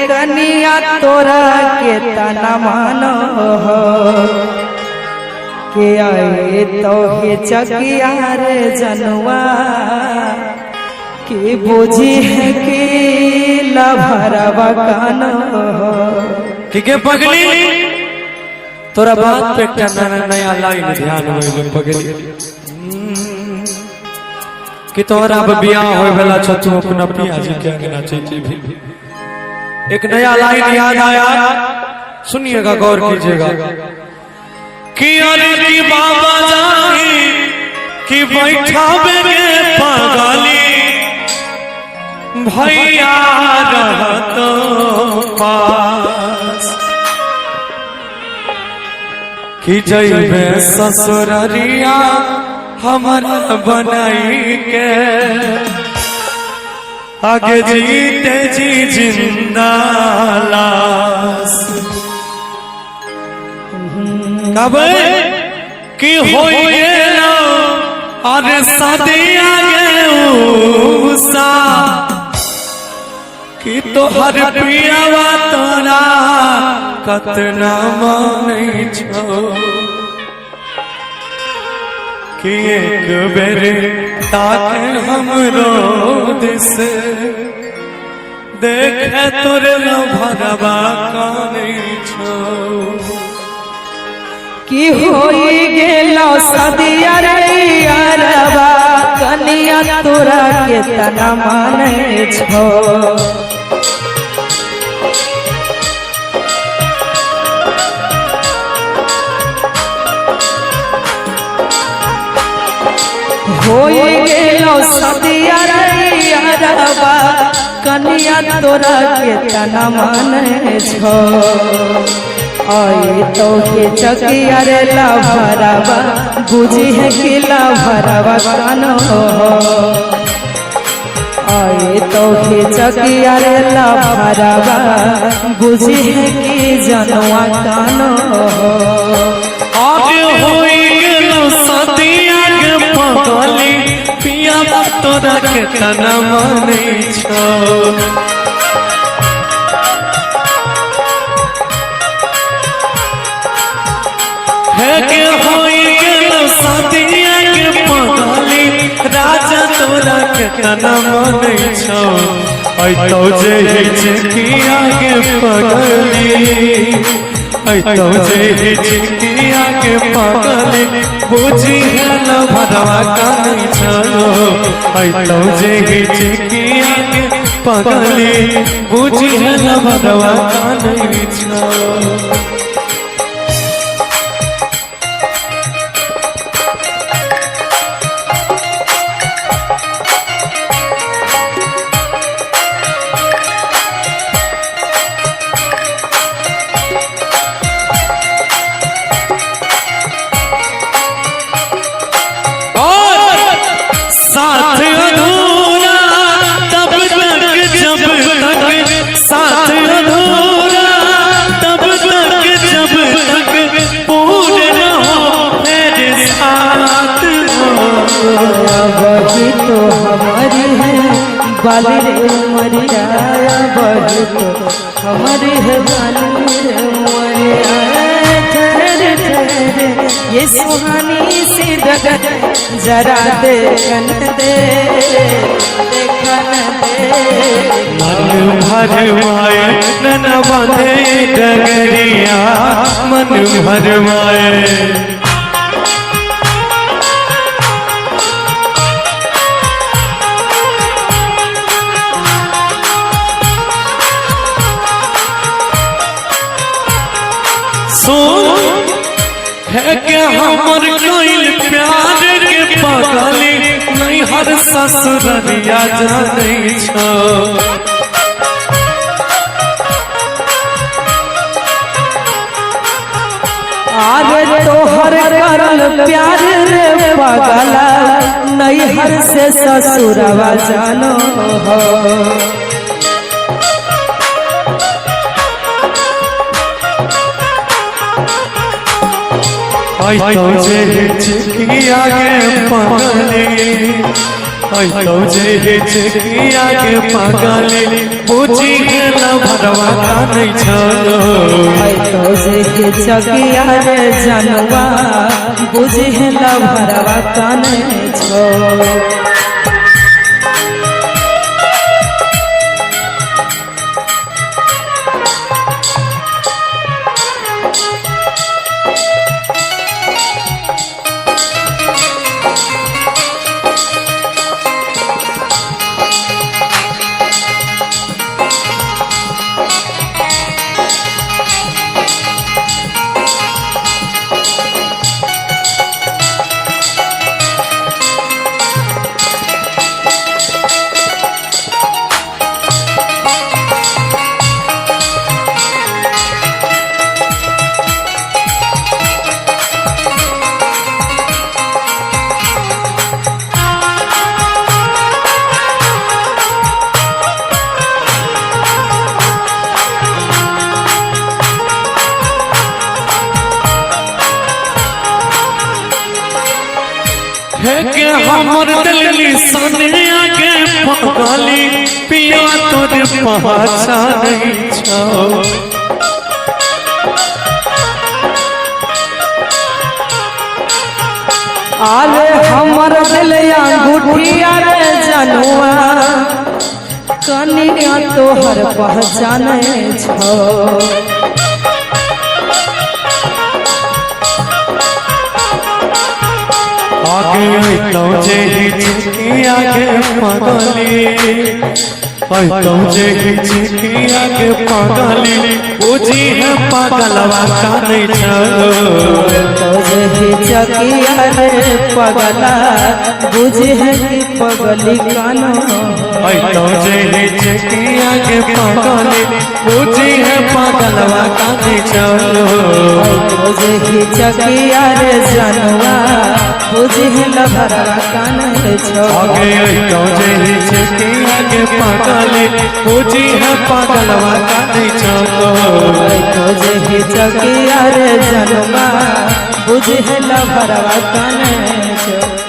कनिया तोरा के तना मानो हो के आए तो के चकिया रे जनुआ के बुझी है कि लभरवा कानो हो के पगली तोरा बात पे एक नया लाइन ध्यान में पगली कि तोरा अब बियाह होए वाला छ तू अपना पिया जी के कहना चाहिए भी एक नया लाइन याद आया सुनिएगा गौर कीजिएगा कि अरे की बाबा जानी कि बैठा बेगे पगली भैया रहतो पास कि जइबे ससुररिया हमारा बनाई के आगे जीते जी जिंदा लाश कब कि होइए लो अरे सदिया गे उसा कि तोहर पियावा तोरा कतना मानै छो कि एक बेर ताके हमरो दिस देखे तोरे भरवा कानै छो कि होई गेलो सदिया रे यारवा कनिया तोरा के तना माने छो होई गेलो सदिया रे यारवा कनिया तोरा के तना माने छो आई तो के चकिया रे लभरवा बुझी है कि लभरवा कानो हो आई तो के चकिया रे लभरवा बुझी है कि जनवा कानो हो आगे होई गेलो सदिया के पगली पिया तोरा के तना मानै छो के होई गेलो सदिया के पगली राजा तोरा के तना मानै छो आई तो जे चिकिया के पगली आई तो जे चिकिया के पगली बुझी है भरवा कानै छो आई तो जे चिकिया के पगली बुझी है भरवा कानै छो साथ अधूरा तब तक जब तक साथ अधूरा तब तक जब तक पूर्ण न हो मेरे साथ वही तो हमारी है बाली रे मरिया वही तो हमारी है बाली रे मरिया ये सुहानी सी डगर जरा देखन दे देखन दे मन भरमाए नन बंधे डगरिया मन भरमाए सुन है के हमर कोइल प्यार के पगली नहीं हर ससुररिया जानै छो आरे तोहर करल प्यार रे पगला नहीं हर से ससुरवा जानो हो आई तो जे चिकिया के पगली तो जे चकिया के पागल पूछी है ना भरवा का नहीं छो तो जे चकिया रे जनवा बुझे ला भरवा काने छो है के हमर दिल्ली सने आगे पगाली पिया तोरे पहचा नहीं छो आले हमर दिलिया गुठिया रे जनुआ कनिया तोहर पहचाने छो आगे तो जे चकिया के पागली तो जे चकिया के पागली पूछी है पागलवा का नहीं छो तो जे चकिया रे पगला बुझे है कि पगली कानो तो जे चकिया के पागली पूछी है पागलवा का नहीं छो तो जे चकिया रे जनवा बुझे ला भरवा काने छो आगे तो जे चकिया के पागली पूछी है पागलवा का नहीं छो तो जे चकिया रे जनवा बुझे ला भरवा काने छो।